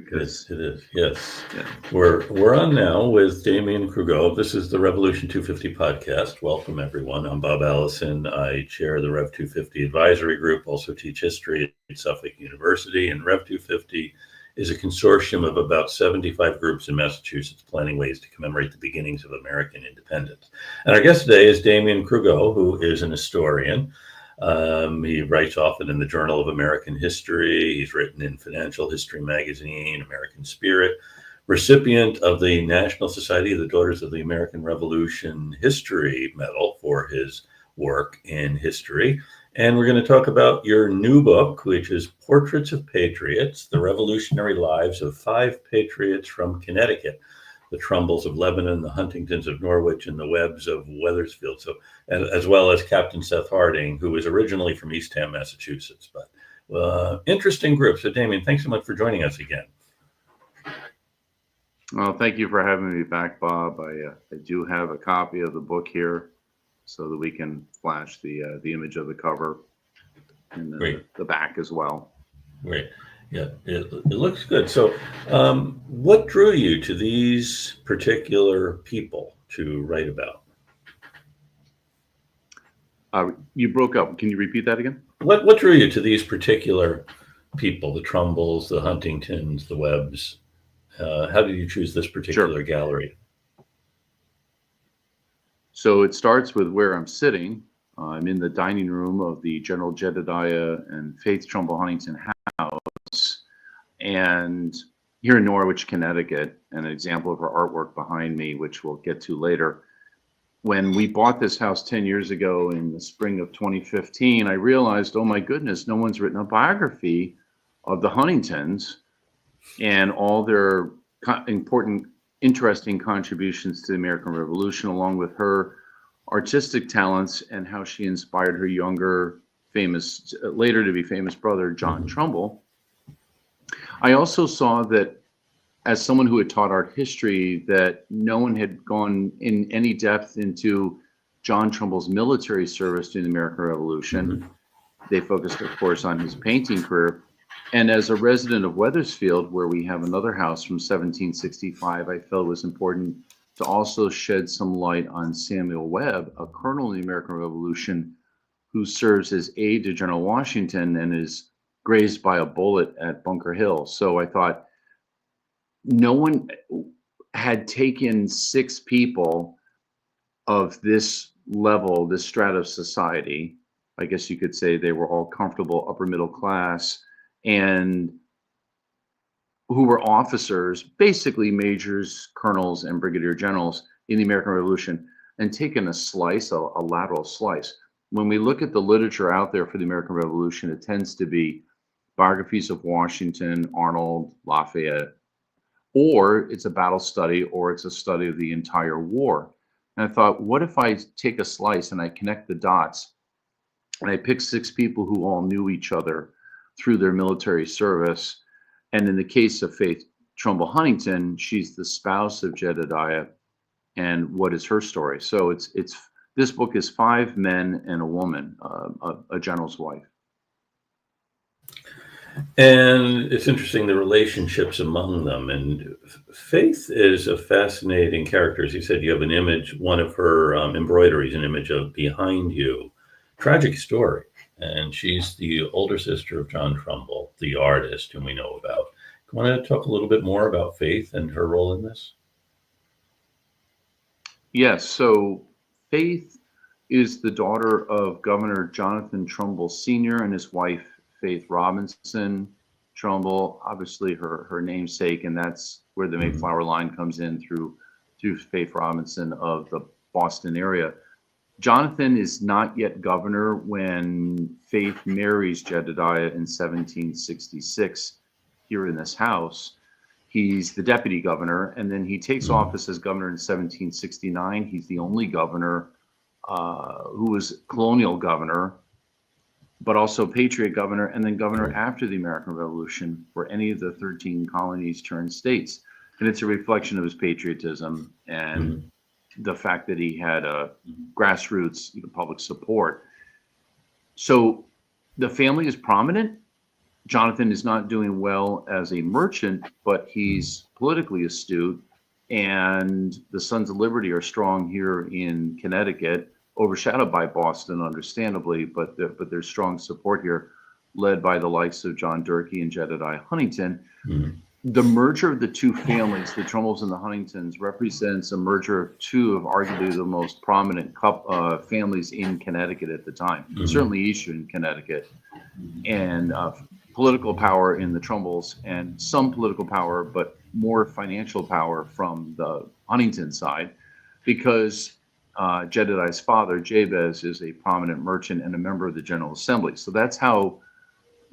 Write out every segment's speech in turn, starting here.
because It is. Yes. yeah. We're on now with Damien Cregeau. This is the Revolution 250 podcast. Welcome, everyone. I'm Bob Allison. I chair the Rev 250 advisory group, also teach history at Suffolk University. And Rev 250 is a consortium of about 75 groups in Massachusetts planning ways to commemorate the beginnings of American independence. And our guest today is Damien Cregeau, who is an historian. He writes often in the Journal of American History. He's written in Financial History Magazine, American Spirit, recipient of the National Society of the Daughters of the American Revolution History Medal for his work in history. And we're going to talk about your new book, which is Portraits of Patriots, The Revolutionary Lives of Five Patriots from Connecticut, the Trumbulls of Lebanon, the Huntingtons of Norwich, and the Webbs of Wethersfield. So, as well as Captain Seth Harding, who was originally from Eastham, Massachusetts. But interesting group. So, Damien, thanks so much for joining us again. Well, thank you for having me back, Bob. I do have a copy of the book here, so that we can flash the image of the cover and the back as well. Great. Yeah, it looks good. So what drew you to these particular people to write about? You broke up. Can you repeat that again? What drew you to these particular people, the Trumbulls, the Huntingtons, the Webbs? How did you choose this particular gallery? So it starts with where I'm sitting. I'm in the dining room of the General Jedediah and Faith Trumbull Huntington house, and here in Norwich, Connecticut, and an example of her artwork behind me, which we'll get to later. When we bought this house 10 years ago in the spring of 2015, I realized, oh my goodness, no one's written a biography of the Huntingtons and all their important, interesting contributions to the American Revolution, along with her artistic talents and how she inspired her younger, famous, later to be famous brother, John Trumbull. I also saw that, as someone who had taught art history, that no one had gone in any depth into John Trumbull's military service during the American Revolution. They focused, of course, on his painting career. And as a resident of Wethersfield, where we have another house from 1765, I felt it was important to also shed some light on Samuel Webb, a colonel in the American Revolution who serves as aide to General Washington and is grazed by a bullet at Bunker Hill. So I thought no one had taken six people of this level, this strata of society. I guess you could say they were all comfortable upper middle class and who were officers, basically majors, colonels, and brigadier generals in the American Revolution, and taken a slice, a lateral slice. When we look at the literature out there for the American Revolution, it tends to be biographies of Washington, Arnold, Lafayette, or it's a battle study, or it's a study of the entire war. And I thought, what if I take a slice and I connect the dots, and I pick six people who all knew each other through their military service. And in the case of Faith Trumbull Huntington, she's the spouse of Jedediah. And what is her story? So it's this book is five men and a woman, a general's wife. And it's interesting, the relationships among them. And Faith is a fascinating character. As you said, you have an image, one of her embroideries, an image of behind you. Tragic story. And she's the older sister of John Trumbull, the artist whom we know about. You want to talk a little bit more about Faith and her role in this? Yes. So Faith is the daughter of Governor Jonathan Trumbull Sr. and his wife, Faith Robinson Trumbull, obviously her namesake, and that's where the Mayflower line comes in through Faith Robinson of the Boston area. Jonathan is not yet governor when Faith marries Jedediah in 1766 here in this house. He's the deputy governor, and then he takes office as governor in 1769. He's the only governor who was colonial governor, but also patriot governor, and then governor after the American Revolution for any of the 13 colonies turned states. And it's a reflection of his patriotism and the fact that he had a grassroots public support. So the family is prominent, Jonathan is not doing well as a merchant, but he's politically astute. And the Sons of Liberty are strong here in Connecticut, overshadowed by Boston, understandably, but there's strong support here, led by the likes of John Durkee and Jedediah Huntington. The merger of the two families, the Trumbulls and the Huntingtons, represents a merger of two of arguably the most prominent families in Connecticut at the time, certainly Eastern Connecticut, and political power in the Trumbulls, and some political power, but more financial power from the Huntington side, because Jedediah's father, Jabez, is a prominent merchant and a member of the General Assembly. So that's how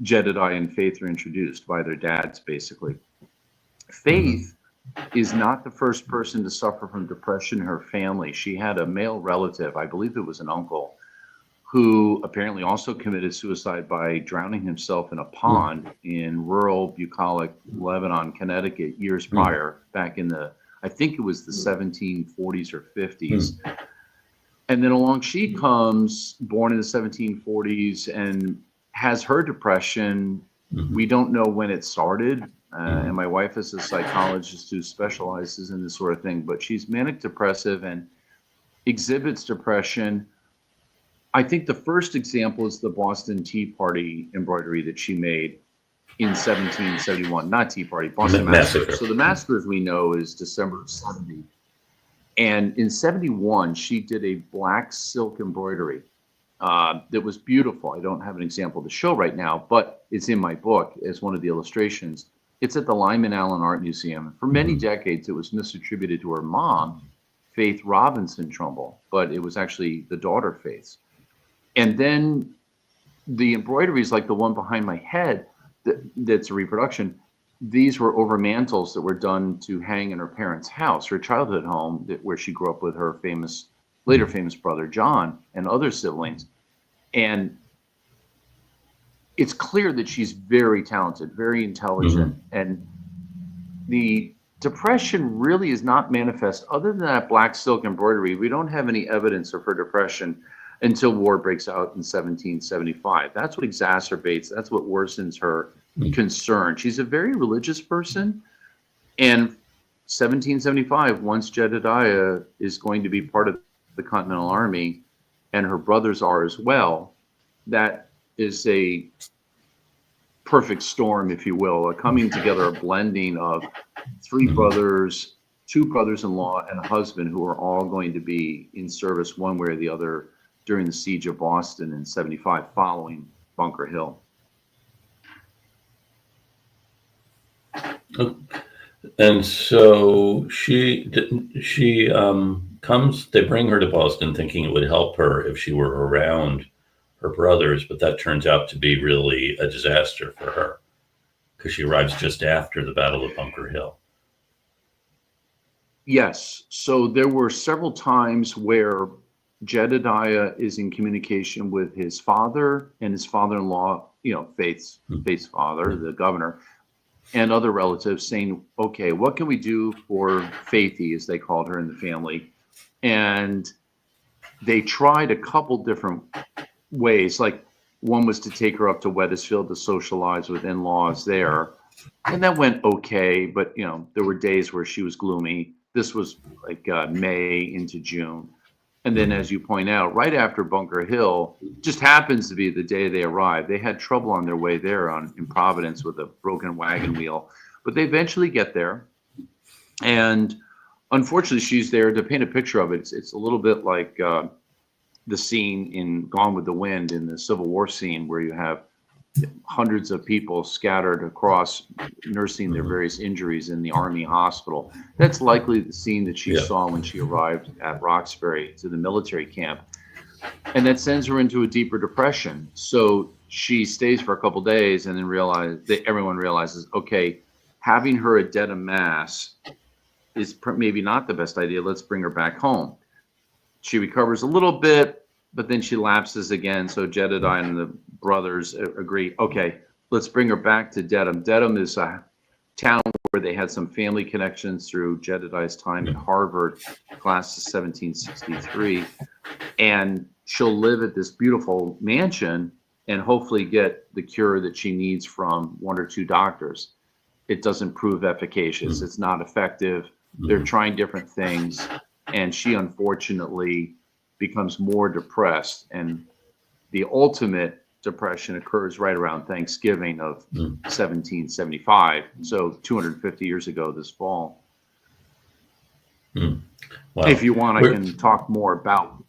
Jedediah and Faith are introduced, by their dads, basically. Faith is not the first person to suffer from depression in her family. She had a male relative, I believe it was an uncle, who apparently also committed suicide by drowning himself in a pond in rural bucolic Lebanon, Connecticut, years prior, back in I think it was the 1740s or 50s. And then along she comes, born in the 1740s, and has her depression. We don't know when it started. And my wife is a psychologist who specializes in this sort of thing, but she's manic depressive and exhibits depression. I think the first example is the Boston Tea Party embroidery that she made in 1771, not Tea Party, Boston Massacre. So the massacre, as we know, is December of 70. And in 71, she did a black silk embroidery that was beautiful. I don't have an example to show right now, but it's in my book as one of the illustrations. It's at the Lyman Allen Art Museum. For many decades, it was misattributed to her mom, Faith Robinson Trumbull, but it was actually the daughter, Faith's. And then the embroideries, like the one behind my head, that's a reproduction, these were over mantles that were done to hang in her parents' house, her childhood home, where she grew up with her later famous brother, John, and other siblings. And it's clear that she's very talented, very intelligent, and the depression really is not manifest. Other than that black silk embroidery, we don't have any evidence of her depression until war breaks out in 1775. That's what exacerbates, that's what worsens her concern. She's a very religious person, and 1775, once Jedediah is going to be part of the Continental Army, and her brothers are as well, that is a perfect storm, if you will, a coming together, a blending of three brothers, two brothers-in-law, and a husband who are all going to be in service one way or the other during the siege of Boston in 75, following Bunker Hill. And so she comes, they bring her to Boston thinking it would help her if she were around her brothers, but that turns out to be really a disaster for her because she arrives just after the Battle of Bunker Hill. Yes. So there were several times where Jedediah is in communication with his father and his father-in-law, Faith's father, the governor, and other relatives, saying, okay, what can we do for Faithy, as they called her in the family? And they tried a couple different ways. Like, one was to take her up to Wethersfield to socialize with in-laws there. And that went okay, but there were days where she was gloomy. This was like May into June. And then, as you point out, right after Bunker Hill, just happens to be the day they arrived. They had trouble on their way there in Providence with a broken wagon wheel, but they eventually get there. And unfortunately, she's there to paint a picture of it. It's a little bit like the scene in Gone with the Wind, in the Civil War scene, where you have hundreds of people scattered across nursing their various injuries in the Army hospital. That's likely the scene that she saw when she arrived at Roxbury to the military camp. And that sends her into a deeper depression. So she stays for a couple of days, and then everyone realizes, okay, having her at Dedham, Mass is maybe not the best idea. Let's bring her back home. She recovers a little bit, but then she lapses again. So Jedediah and the brothers agree, okay, let's bring her back to Dedham. Dedham is a town where they had some family connections through Jedediah's time at Harvard, class of 1763. And she'll live at this beautiful mansion and hopefully get the cure that she needs from one or two doctors. It doesn't prove efficacious. It's not effective. They're trying different things, and she unfortunately becomes more depressed, and the ultimate depression occurs right around Thanksgiving of 1775, so 250 years ago this fall. Wow. If you want, I can talk more about.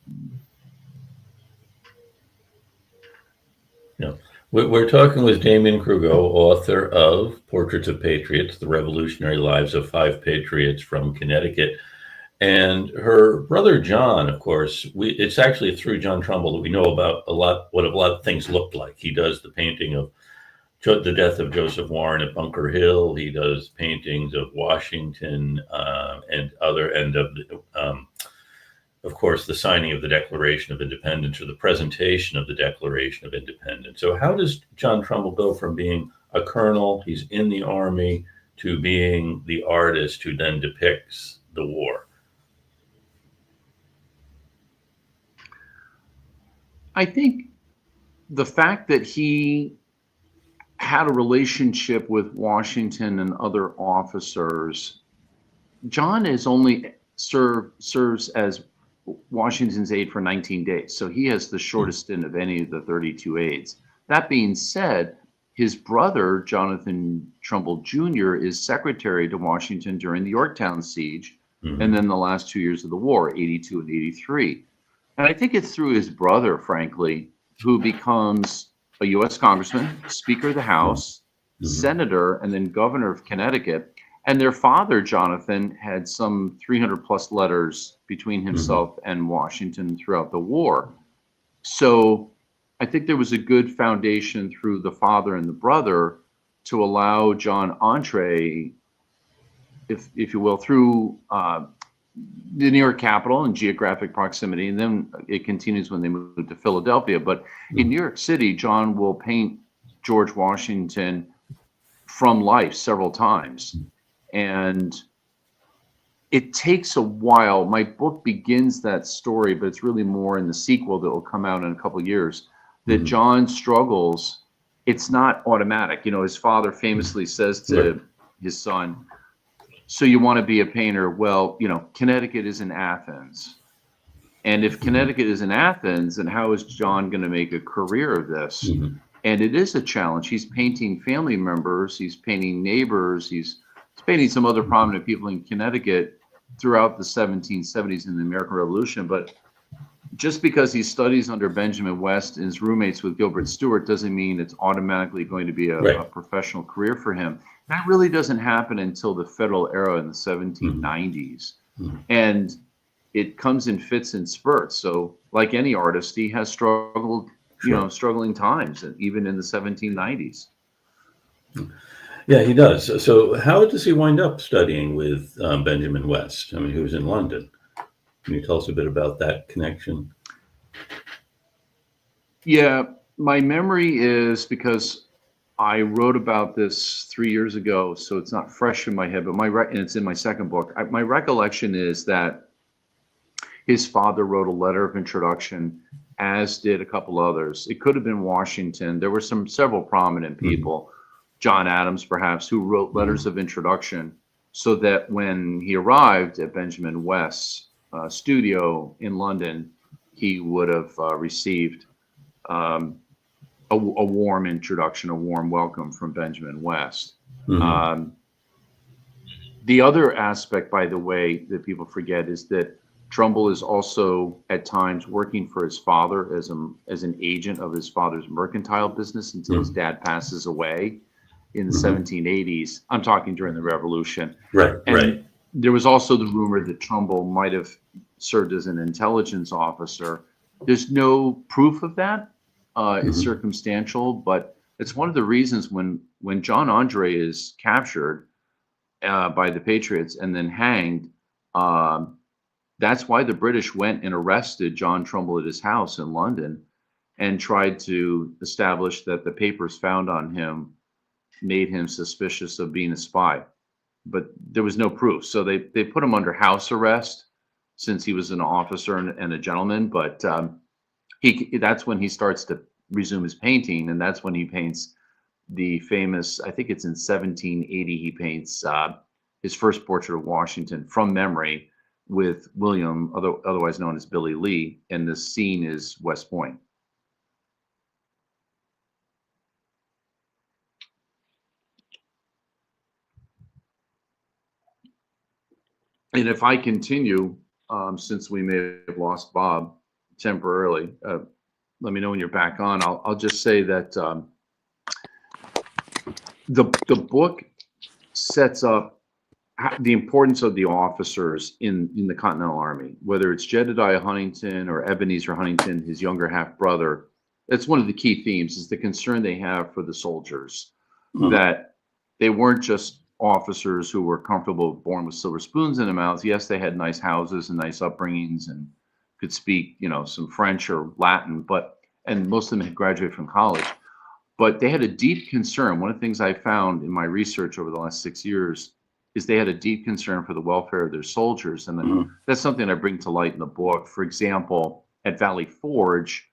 Yeah. We're talking with Damien Cregeau, author of Portraits of Patriots, The Revolutionary Lives of Five Patriots from Connecticut. And her brother John, of course, it's actually through John Trumbull that we know about what a lot of things looked like. He does the painting of the death of Joseph Warren at Bunker Hill. He does paintings of Washington and of course, the signing of the Declaration of Independence, or the presentation of the Declaration of Independence. So how does John Trumbull go from being a colonel, he's in the Army, to being the artist who then depicts the war? I think the fact that he had a relationship with Washington and other officers. John is only serves as Washington's aide for 19 days, so he has the shortest stint of any of the 32 aides. That being said, his brother, Jonathan Trumbull Jr., is secretary to Washington during the Yorktown siege, and then the last 2 years of the war, 82 and 83. And I think it's through his brother, frankly, who becomes a U.S. congressman, Speaker of the House, senator, and then governor of Connecticut. And their father, Jonathan, had some 300 plus letters between himself and Washington throughout the war. So I think there was a good foundation through the father and the brother to allow John entree, if you will, through the New York capital and geographic proximity. And then it continues when they move to Philadelphia. But in New York City, John will paint George Washington from life several times. And it takes a while. My book begins that story, but it's really more in the sequel that will come out in a couple of years, that John struggles. It's not automatic. You know, his father famously says to his son, so you want to be a painter? Well, you know, Connecticut is in Athens. And if Connecticut is in Athens, then how is John going to make a career of this? And it is a challenge. He's painting family members. He's painting neighbors. He's painting some other prominent people in Connecticut throughout the 1770s and the American Revolution. But just because he studies under Benjamin West and is roommates with Gilbert Stuart doesn't mean it's automatically going to be a professional career for him. That really doesn't happen until the federal era in the 1790s. And it comes in fits and spurts. So like any artist, he has struggled, struggling times, even in the 1790s. Yeah, he does. So how does he wind up studying with Benjamin West? I mean, he was in London. Can you tell us a bit about that connection? Yeah, my memory is, because I wrote about this 3 years ago, so it's not fresh in my head, but and it's in my second book. My recollection is that his father wrote a letter of introduction, as did a couple others. It could have been Washington. There were several prominent people, John Adams perhaps, who wrote letters of introduction, so that when he arrived at Benjamin West's studio in London, he would have received a warm introduction, a warm welcome from Benjamin West. The other aspect, by the way, that people forget is that Trumbull is also at times working for his father as an agent of his father's mercantile business until his dad passes away in the 1780s. I'm talking during the Revolution. Right. There was also the rumor that Trumbull might have served as an intelligence officer. There's no proof of that. It's circumstantial, but it's one of the reasons when John Andre is captured by the Patriots and then hanged, that's why the British went and arrested John Trumbull at his house in London and tried to establish that the papers found on him made him suspicious of being a spy. But there was no proof. So they put him under house arrest since he was an officer and a gentleman. But that's when he starts to resume his painting, and that's when he paints the famous, I think it's in 1780, he paints his first portrait of Washington from memory with William, otherwise known as Billy Lee, and the scene is West Point. And if I continue, since we may have lost Bob temporarily, let me know when you're back on. I'll just say that the book sets up the importance of the officers in the Continental Army, whether it's Jedediah Huntington or Ebenezer Huntington, his younger half brother. That's one of the key themes, is the concern they have for the soldiers, that they weren't just officers who were comfortable, born with silver spoons in their mouths. Yes, they had nice houses and nice upbringings and could speak, some French or Latin, and most of them had graduated from college, but they had a deep concern. One of the things I found in my research over the last 6 years is they had a deep concern for the welfare of their soldiers. And that's something I bring to light in the book. For example, at Valley Forge,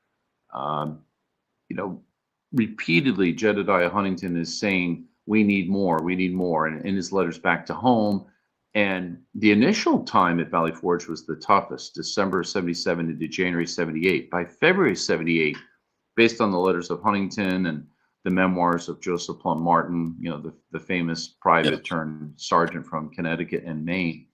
repeatedly Jedediah Huntington is saying, we need more, and in his letters back to home. And the initial time at Valley Forge was the toughest, December 77 into January 78. By February 78, based on the letters of Huntington and the memoirs of Joseph Plum Martin, the famous private turned sergeant from Connecticut and Maine,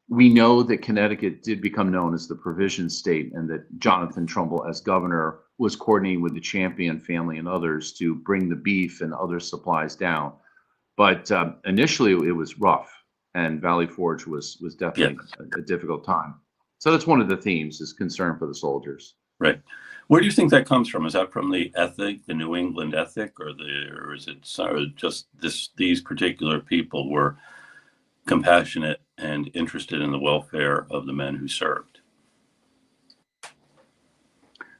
we know that Connecticut did become known as the provision state, and that Jonathan Trumbull, as governor, was coordinating with the Champion family and others to bring the beef and other supplies down. But initially it was rough, and Valley Forge was definitely a difficult time. So that's one of the themes, is concern for the soldiers. Right. Where do you think that comes from? Is that from the ethic, the New England ethic, or is it just these particular people were compassionate and interested in the welfare of the men who served?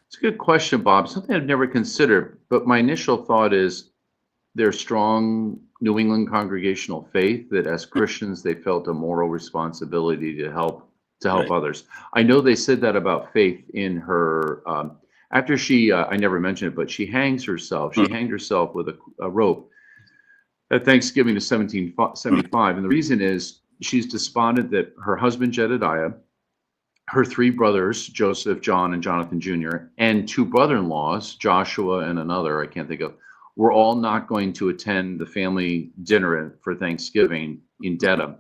It's a good question, Bob. Something I've never considered, but my initial thought is their strong New England congregational faith, that as Christians they felt a moral responsibility to help others. I know they said that about Faith in her after she I never mentioned it, but she hangs herself. She hanged herself with a rope at Thanksgiving of 1775, and the reason is she's despondent that her husband Jedediah, her three brothers, Joseph, John, and Jonathan Jr., and two brother-in-laws, Joshua and another I can't think of, were all not going to attend the family dinner for Thanksgiving in Dedham.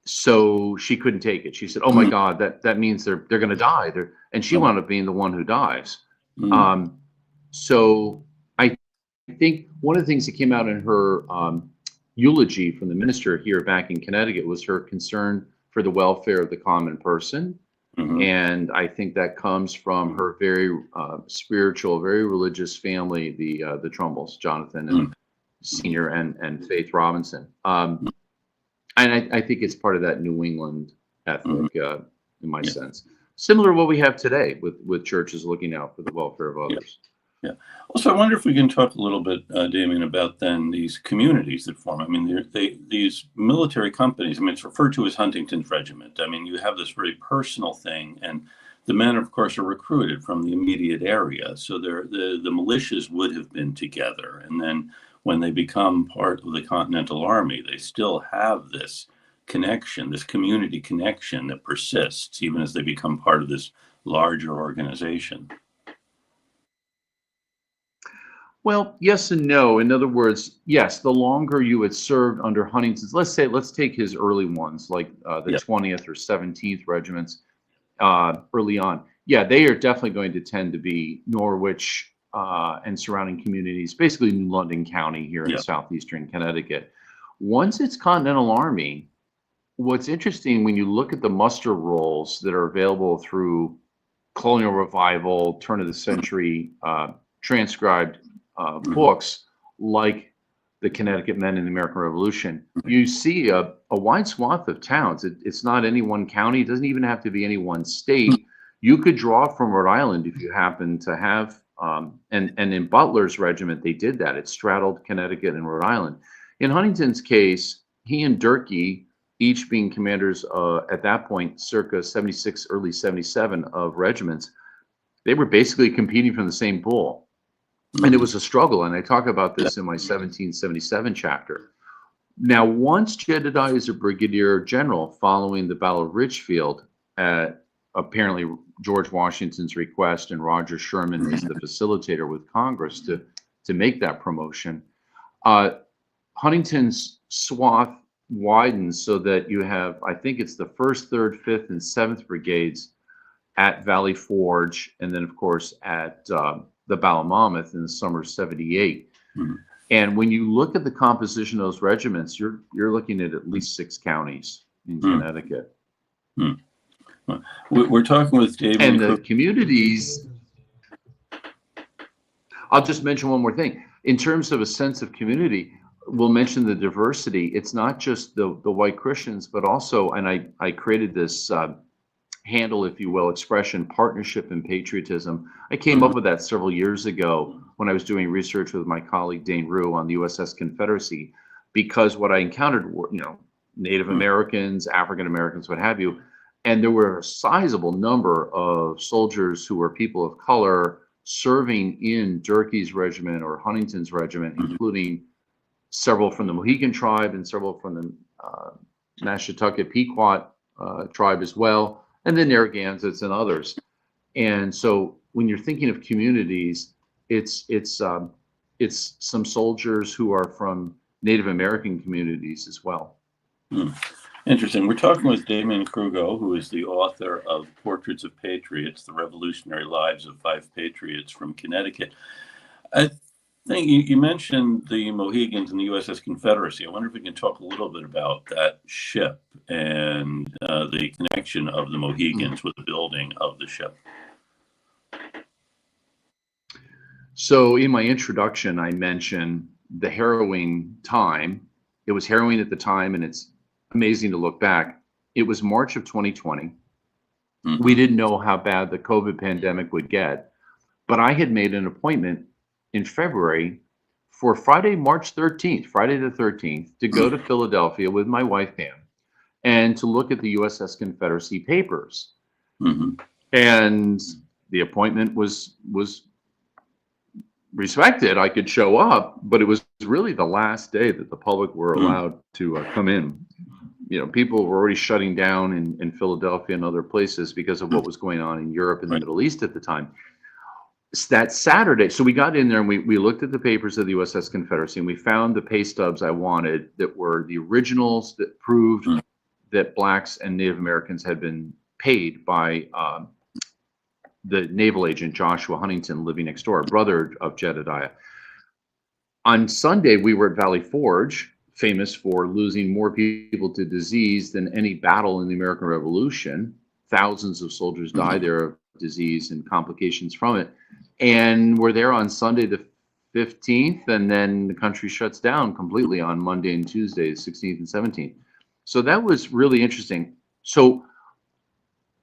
So she couldn't take it. She said, "Oh my God, that means they're going to die." And she wound up being the one who dies. So I think one of the things that came out in her eulogy from the minister here back in Connecticut was her concern for the welfare of the common person. And I think that comes from her very spiritual, very religious family, the Trumbulls, Jonathan and Sr. and Faith Robinson. And I think it's part of that New England ethic, in my sense. Similar to what we have today with churches looking out for the welfare of others. Yeah. Also, I wonder if we can talk a little bit, Damien, about then these communities that form. I mean, these military companies, it's referred to as Huntington's Regiment. I mean, you have this very personal thing, and the men, of course, are recruited from the immediate area. So the militias would have been together. And then when they become part of the Continental Army, they still have this connection, this community connection that persists, even as they become part of this larger organization. Well, yes and no. In other words, yes, the longer you had served under Huntington's, let's take his early ones, like the 20th or 17th regiments early on. Yeah, they are definitely going to tend to be Norwich and surrounding communities, basically New London County here in southeastern Connecticut. Once it's Continental Army, what's interesting when you look at the muster rolls that are available through colonial revival, turn of the century transcribed books like the Connecticut Men in the American Revolution, you see a wide swath of towns. It's not any one county. It doesn't even have to be any one state. You could draw from Rhode Island if you happen to have, and in Butler's regiment, they did that. It straddled Connecticut and Rhode Island. In Huntington's case, he and Durkee, each being commanders at that point, circa 76, early 77 of regiments, they were basically competing from the same pool. And it was a struggle. And I talk about this in my 1777 chapter. Now, once Jedediah is a brigadier general following the Battle of Ridgefield at apparently George Washington's request, and Roger Sherman is the facilitator with Congress to make that promotion, Huntington's swath widens so that you have, I think it's the 1st, 3rd, 5th, and 7th Brigades at Valley Forge, and then, of course, at the Battle of Monmouth in the summer of 78. Mm-hmm. And when you look at the composition of those regiments, you're looking at least 6 counties in Connecticut. We're talking with David. And the communities, I'll just mention one more thing. In terms of a sense of community, we'll mention the diversity. It's not just the white Christians, but also, and I created this handle, if you will, expression, partnership and patriotism. I came up with that several years ago when I was doing research with my colleague Dane Rue on the USS Confederacy, because what I encountered were, Native Americans, African Americans, what have you, and there were a sizable number of soldiers who were people of color serving in Durkee's regiment or Huntington's regiment, including several from the Mohegan tribe and several from the Mashantucket Pequot tribe as well, and the Narragansetts and others. And so when you're thinking of communities, it's some soldiers who are from Native American communities as well. Interesting. We're talking with Damien Cregeau, who is the author of Portraits of Patriots, The Revolutionary Lives of 5 Patriots from Connecticut. I think you mentioned the Mohegans and the USS Confederacy. I wonder if we can talk a little bit about that ship and the connection of the Mohegans with the building of the ship. So in my introduction, I mentioned the harrowing time. It was harrowing at the time, and it's amazing to look back. It was March of 2020. We didn't know how bad the COVID pandemic would get, but I had made an appointment in February for Friday, March 13th, Friday the 13th, to go to Philadelphia with my wife, Pam, and to look at the USS Confederacy papers. And the appointment was respected. I could show up, but it was really the last day that the public were allowed to come in. People were already shutting down in Philadelphia and other places because of what was going on in Europe and the Middle East at the time. That Saturday, so we got in there and we looked at the papers of the USS Confederacy, and we found the pay stubs I wanted that were the originals that proved that Blacks and Native Americans had been paid by the naval agent Joshua Huntington, living next door, brother of Jedediah. On Sunday, we were at Valley Forge, famous for losing more people to disease than any battle in the American Revolution. Thousands of soldiers died there of disease and complications from it. And we're there on Sunday the 15th, and then the country shuts down completely on Monday and Tuesday, the 16th and 17th. So that was really interesting. So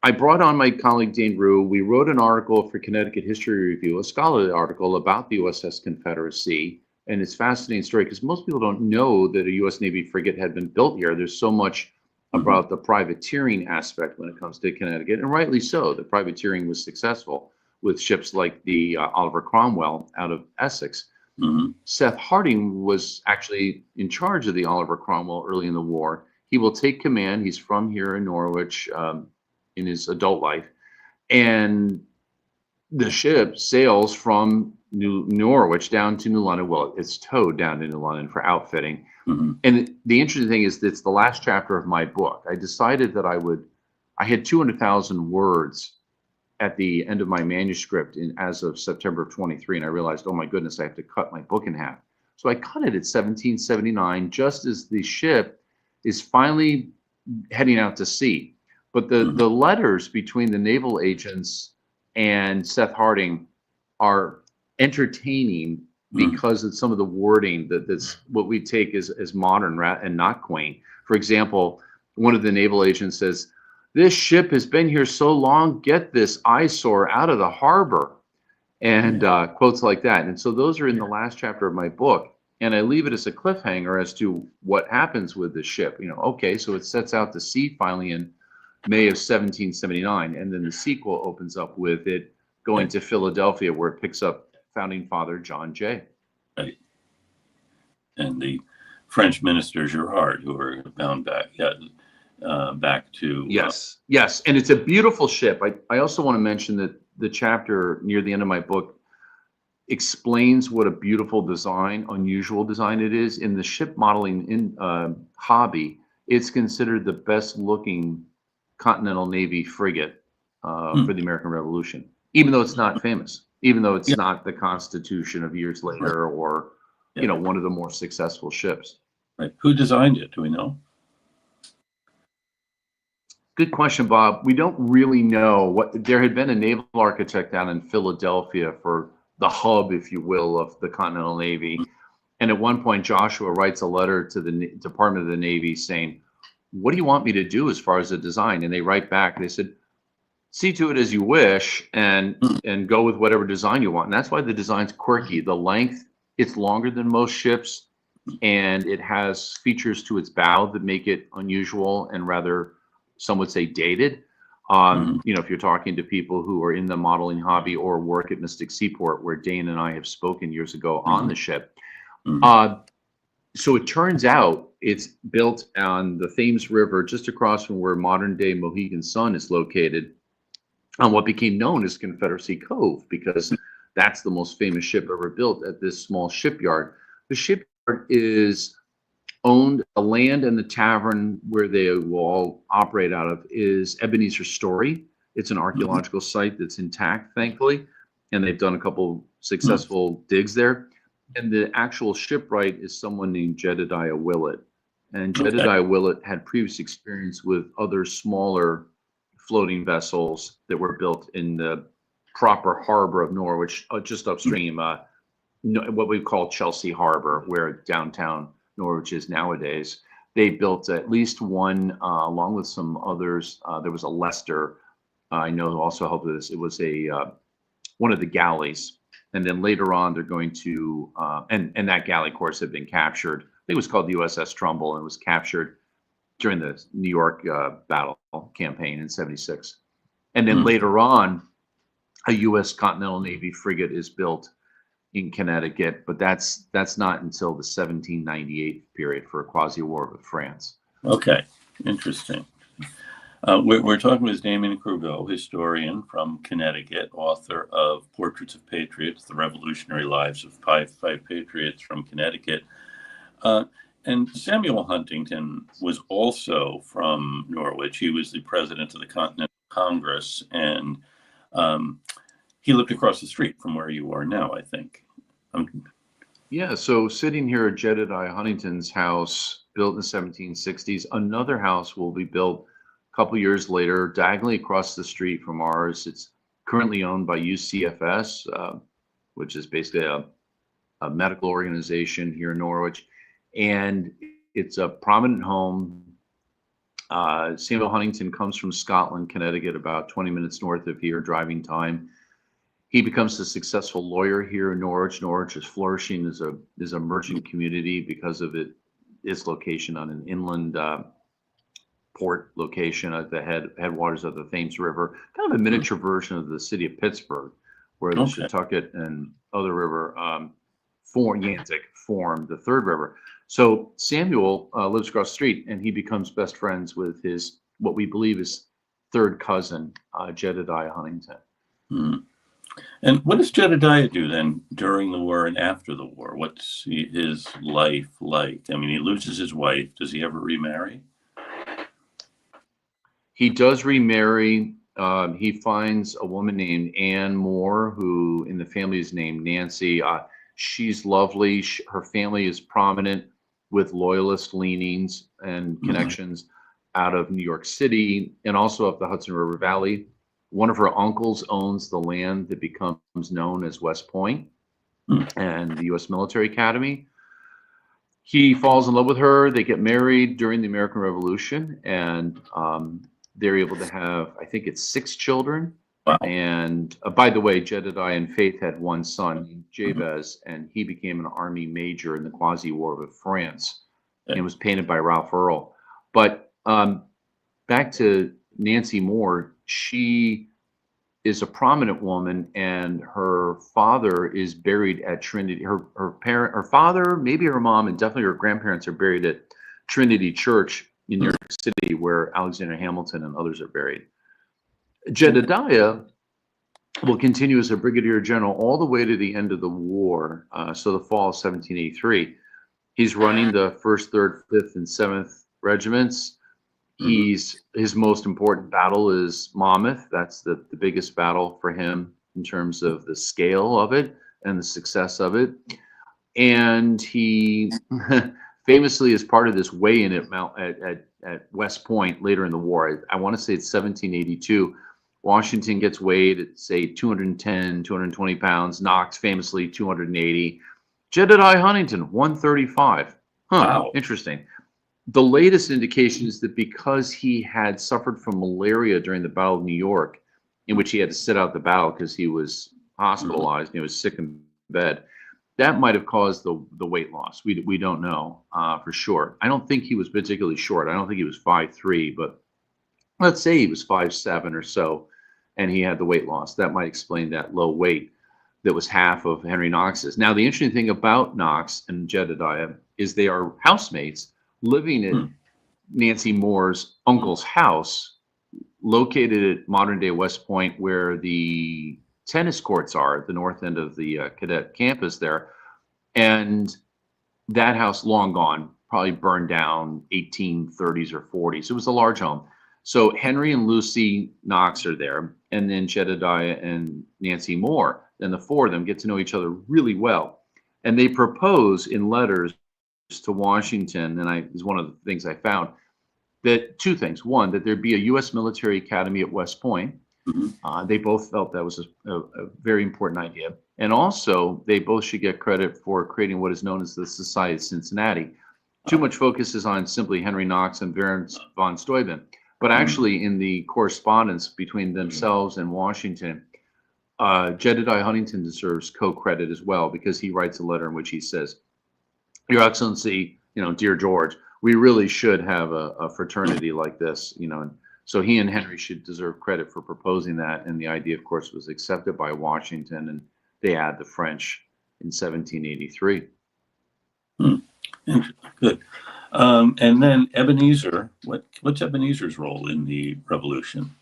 I brought on my colleague Dane Rue. We wrote an article for Connecticut History Review, a scholarly article about the USS Confederacy. And it's a fascinating story because most people don't know that a U.S. Navy frigate had been built here. There's so much about the privateering aspect when it comes to Connecticut, and rightly so. The privateering was successful with ships like the Oliver Cromwell out of Essex. Seth Harding was actually in charge of the Oliver Cromwell early in the war. He will take command. He's from here in Norwich in his adult life. And the ship sails from Norwich down to New London. Well, it's towed down to New London for outfitting. And the interesting thing is that it's the last chapter of my book. I decided that I had 200,000 words at the end of my manuscript as of September of 23. And I realized, oh my goodness, I have to cut my book in half. So I cut it at 1779, just as the ship is finally heading out to sea. But the letters between the naval agents and Seth Harding are entertaining because of some of the wording that's what we take as modern and not quaint. For example, one of the naval agents says, "This ship has been here so long, get this eyesore out of the harbor," and quotes like that. And so those are in the last chapter of my book, and I leave it as a cliffhanger as to what happens with the ship. Okay, so it sets out to sea finally in May of 1779, and then the sequel opens up with it going to Philadelphia, where it picks up founding father, John Jay. Right. And the French minister Girard, who are bound back to. Yes, yes. And it's a beautiful ship. I also want to mention that the chapter near the end of my book explains what a beautiful design, unusual design it is. In the ship modeling hobby, it's considered the best looking Continental Navy frigate for the American Revolution, even though it's not famous, even though it's not the Constitution of years later or, one of the more successful ships. Right. Who designed it? Do we know? Good question, Bob. We don't really know. There had been a naval architect down in Philadelphia for the hub, if you will, of the Continental Navy. And at one point, Joshua writes a letter to the Department of the Navy saying, what do you want me to do as far as the design? And they write back, they said, see to it as you wish and go with whatever design you want. And that's why the design's quirky. The length, it's longer than most ships, and it has features to its bow that make it unusual and rather, some would say, dated. If you're talking to people who are in the modeling hobby or work at Mystic Seaport, where Dane and I have spoken years ago on the ship. So it turns out it's built on the Thames River, just across from where modern day Mohegan Sun is located, on what became known as Confederacy Cove, because that's the most famous ship ever built at this small shipyard. The shipyard is owned, the land and the tavern where they will all operate out of is Ebenezer Story. It's an archaeological site that's intact, thankfully, and they've done a couple successful digs there. And the actual shipwright is someone named Jedediah Willett. And Jedediah Willett had previous experience with other smaller floating vessels that were built in the proper harbor of Norwich, just upstream, what we call Chelsea Harbor, where downtown Norwich is nowadays. They built at least one, along with some others. There was a Leicester, I know, who also helped with this. It was one of the galleys. And then later on, they're going to, and that galley, of course, had been captured. I think it was called the USS Trumbull, and it was captured during the New York battle campaign in '76. And then later on, a U.S. Continental Navy frigate is built in Connecticut, but that's not until the 1798 period for a quasi-war with France. Okay, interesting. We're talking with Damien Cregeau, historian from Connecticut, author of Portraits of Patriots, The Revolutionary Lives of Five Patriots from Connecticut. And Samuel Huntington was also from Norwich. He was the president of the Continental Congress, and he lived across the street from where you are now, I think. Yeah, so sitting here at Jedediah Huntington's house, built in the 1760s, another house will be built a couple years later, diagonally across the street from ours. It's currently owned by UCFS, which is basically a medical organization here in Norwich. And it's a prominent home. Samuel Huntington comes from Scotland, Connecticut, about 20 minutes north of here, driving time. He becomes a successful lawyer here in Norwich. Norwich is flourishing as a merchant community because of its location on an inland port location at the headwaters of the Thames River, kind of a miniature version of the city of Pittsburgh, where the Shattucket and other river formed the third river. So Samuel lives across the street, and he becomes best friends with his, what we believe is third cousin, Jedediah Huntington. And what does Jedediah do then during the war and after the war? What's his life like? I mean, he loses his wife. Does he ever remarry? He does remarry. He finds a woman named Anne Moore, who in the family is named Nancy. She's lovely. Her family is prominent with loyalist leanings and connections out of New York City and also up the Hudson River Valley. One of her uncles owns the land that becomes known as West Point and the U.S. Military Academy. He falls in love with her. They get married during the American Revolution, and they're able to have, I think it's 6 children. Wow. And by the way, Jedediah and Faith had one son named Jabez, and he became an Army major in the quasi-war with France and was painted by Ralph Earl. But back to Nancy Moore, she is a prominent woman, and her father is buried at Trinity. Her father, maybe her mom, and definitely her grandparents are buried at Trinity Church in New York City, where Alexander Hamilton and others are buried. Jedediah will continue as a brigadier general all the way to the end of the war, so the fall of 1783. He's running the 1st, 3rd, 5th, and 7th regiments. His most important battle is Monmouth. That's the biggest battle for him in terms of the scale of it and the success of it. And he famously is part of this weigh-in at West Point later in the war. I want to say it's 1782. Washington gets weighed at, say, 210, 220 pounds. Knox famously 280. Jedediah Huntington 135. Wow. Interesting. The latest indication is that because he had suffered from malaria during the Battle of New York, in which he had to sit out the battle because he was hospitalized, he was sick in bed, that might have caused the weight loss. We don't know for sure. I don't think he was particularly short. I don't think he was 5'3", but let's say he was 5'7" or so, and he had the weight loss. That might explain that low weight that was half of Henry Knox's. Now, the interesting thing about Knox and Jedediah is they are housemates living at Nancy Moore's uncle's house, located at modern-day West Point, where the tennis courts are at the north end of the cadet campus there. And that house, long gone, probably burned down 1830s or 40s. It was a large home. So Henry and Lucy Knox are there, and then Jedediah and Nancy Moore. And the four of them get to know each other really well. And they propose in letters to Washington, and is one of the things I found, that two things. One, that there'd be a U.S. military academy at West Point. They both felt that was a very important idea. And also, they both should get credit for creating what is known as the Society of Cincinnati. Too much focus is on simply Henry Knox and Baron von Steuben. But actually, in the correspondence between themselves and Washington, Jedediah Huntington deserves co-credit as well, because he writes a letter in which he says, "Your Excellency, dear George, we really should have a fraternity like this, And so he and Henry should deserve credit for proposing that. And the idea, of course, was accepted by Washington, and they add the French in 1783. Good. And then Ebenezer, what's Ebenezer's role in the revolution?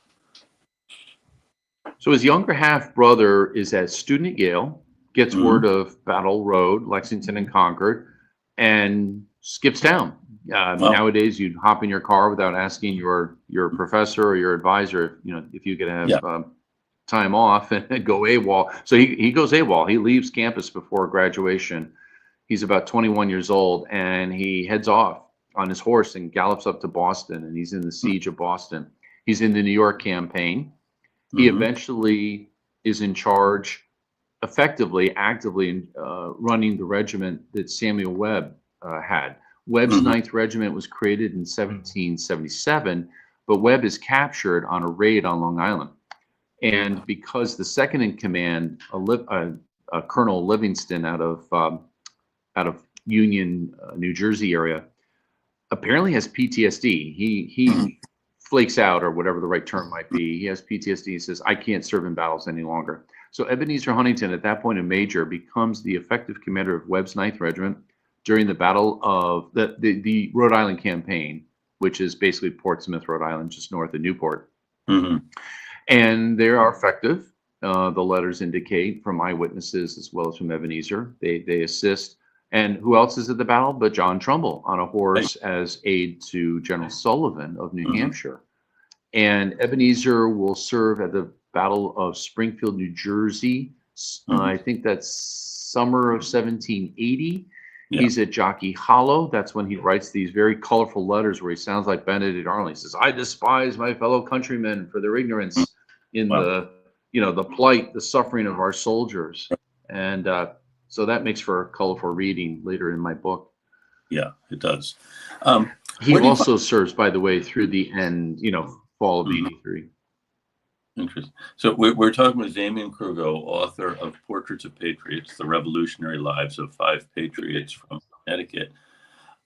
So his younger half brother is a student at Yale, gets word of Battle Road, Lexington and Concord, and skips town. Nowadays, you'd hop in your car without asking your professor or your advisor, if you could have time off and go AWOL. So he goes AWOL. He leaves campus before graduation. He's about 21 years old, and he heads off on his horse and gallops up to Boston, and he's in the siege of Boston. He's in the New York campaign. He eventually is in charge, effectively, actively running the regiment that Samuel Webb had. Webb's 9th Regiment was created in 1777, but Webb is captured on a raid on Long Island. And because the second in command, a Colonel Livingston out of Union, New Jersey area, apparently has PTSD. He flakes out, or whatever the right term might be. He has PTSD. He says, "I can't serve in battles any longer." So Ebenezer Huntington, at that point a major, becomes the effective commander of Webb's 9th Regiment during the battle of the Rhode Island campaign, which is basically Portsmouth, Rhode Island, just north of Newport. And they are effective. The letters indicate, from eyewitnesses as well as from Ebenezer. They assist. And who else is at the battle but John Trumbull on a horse as aide to General Sullivan of New Hampshire. And Ebenezer will serve at the Battle of Springfield, New Jersey. I think that's summer of 1780. He's at Jockey Hollow. That's when he writes these very colorful letters where he sounds like Benedict Arnold. He says, "I despise my fellow countrymen for their ignorance in the plight, the suffering of our soldiers." And so that makes for colorful reading later in my book. Yeah, it does. He also serves, by the way, through the end, fall of 83. Interesting. So we're talking with Damien Cregeau, author of Portraits of Patriots, The Revolutionary Lives of 5 Patriots from Connecticut.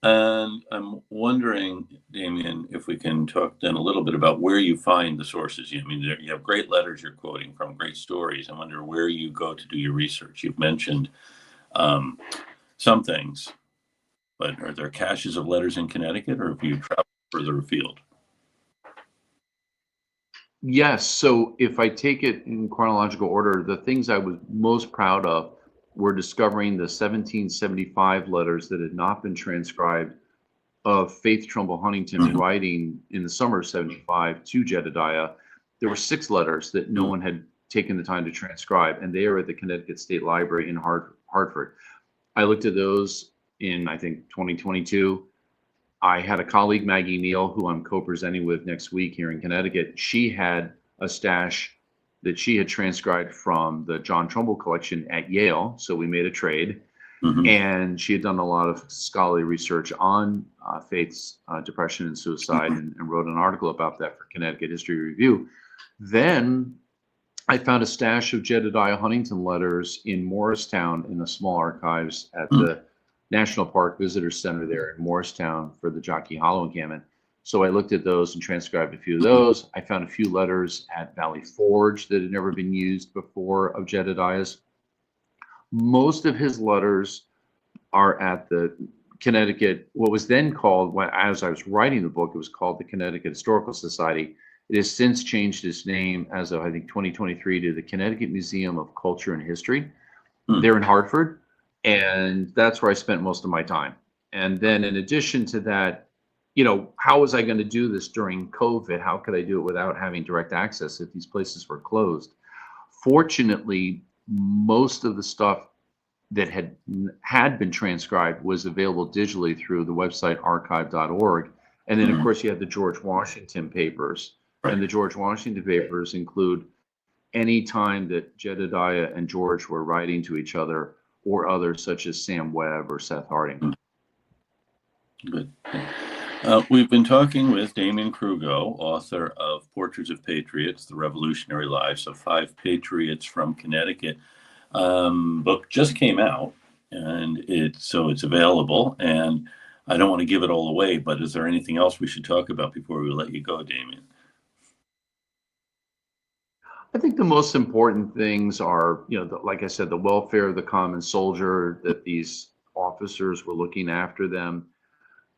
And I'm wondering, Damien, if we can talk then a little bit about where you find the sources. I mean, you have great letters you're quoting from, great stories. I wonder where you go to do your research. You've mentioned some things, but are there caches of letters in Connecticut, or have you traveled further afield? Yes. So if I take it in chronological order, the things I was most proud of were discovering the 1775 letters that had not been transcribed of Faith Trumbull Huntington writing in the summer of 75 to Jedediah. There were 6 letters that no one had taken the time to transcribe, and they are at the Connecticut State Library in Hartford. I looked at those in, I think, 2022. I had a colleague, Maggie Neal, who I'm co-presenting with next week here in Connecticut. She had a stash that she had transcribed from the John Trumbull collection at Yale. So we made a trade. And she had done a lot of scholarly research on Faith's depression and suicide and wrote an article about that for Connecticut History Review. Then I found a stash of Jedediah Huntington letters in Morristown in the small archives at the National Park Visitor Center there in Morristown for the Jockey Hollow encampment. So I looked at those and transcribed a few of those. I found a few letters at Valley Forge that had never been used before of Jedediah's. Most of his letters are at the Connecticut, what was then called, as I was writing the book, it was called the Connecticut Historical Society. It has since changed its name as of, I think, 2023 to the Connecticut Museum of Culture and History. They're in Hartford. And that's where I spent most of my time. And then in addition to that, you know, how was I going to do this during COVID? How could I do it without having direct access if these places were closed? Fortunately, most of the stuff that had been transcribed was available digitally through the website archive.org. And then, of course, you had the George Washington papers. And the George Washington papers include any time that Jedediah and George were writing to each other, or others such as Sam Webb or Seth Harding. Good. We've been talking with Damien Cregeau, author of Portraits of Patriots, The Revolutionary Lives of 5 Patriots from Connecticut. Book just came out, and it's available, and I don't want to give it all away, but is there anything else we should talk about before we let you go, Damien? I think the most important things are, you know, like I said, the welfare of the common soldier, that these officers were looking after them.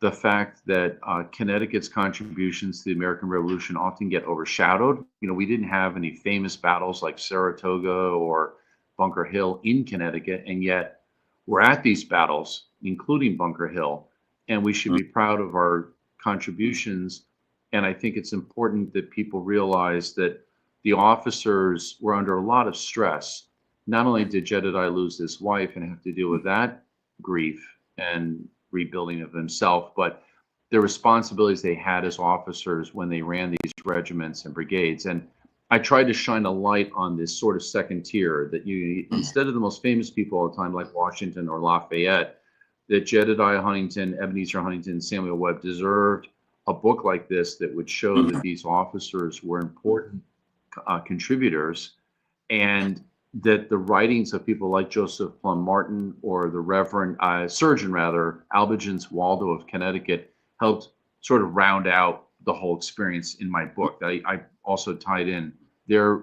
The fact that Connecticut's contributions to the American Revolution often get overshadowed. You know, we didn't have any famous battles like Saratoga or Bunker Hill in Connecticut, and yet we're at these battles, including Bunker Hill, and we should be proud of our contributions. And I think it's important that people realize that the officers were under a lot of stress. Not only did Jedediah lose his wife and have to deal with that grief and rebuilding of himself, but the responsibilities they had as officers when they ran these regiments and brigades. And I tried to shine a light on this sort of second tier, that you, instead of the most famous people all the time, like Washington or Lafayette, that Jedediah Huntington, Ebenezer Huntington, Samuel Webb deserved a book like this that would show that these officers were important contributors, and that the writings of people like Joseph Plum Martin or the Reverend Surgeon Albigence Waldo of Connecticut helped sort of round out the whole experience in my book. I also tied in their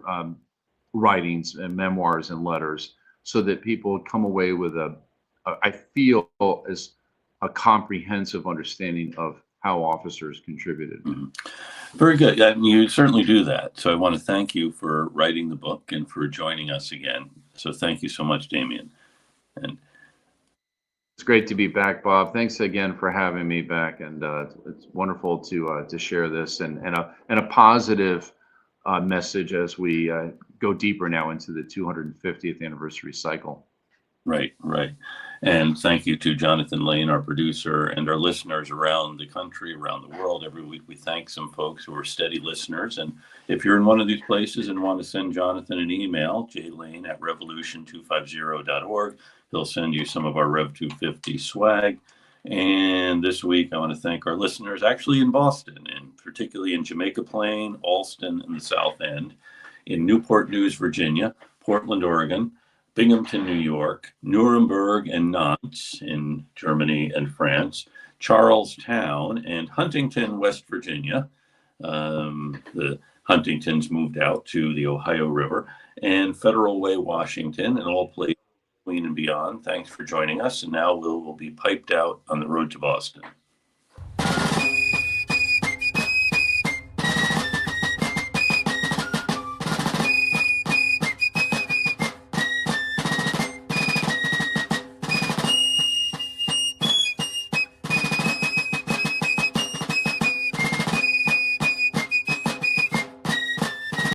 writings and memoirs and letters so that people would come away with I feel, as a comprehensive understanding of how officers contributed. Very good. And you certainly do that. So I want to thank you for writing the book and for joining us again. So thank you so much, Damien. And it's great to be back, Bob. Thanks again for having me back. And it's wonderful to share this and a positive message as we go deeper now into the 250th anniversary cycle. Right. And thank you to Jonathan Lane, our producer, and our listeners around the country, around the world. Every week we thank some folks who are steady listeners. And if you're in one of these places and want to send Jonathan an email, jlane@revolution250.org, he'll send you some of our Rev 250 swag. And this week I want to thank our listeners actually in Boston, and particularly in Jamaica Plain, Allston, and the South End, in Newport News, Virginia, Portland, Oregon, Binghamton, New York, Nuremberg and Nantes in Germany and France, Charlestown, and Huntington, West Virginia. The Huntingtons moved out to the Ohio River, and Federal Way, Washington, and all places between and beyond. Thanks for joining us. And now we'll be piped out on the road to Boston.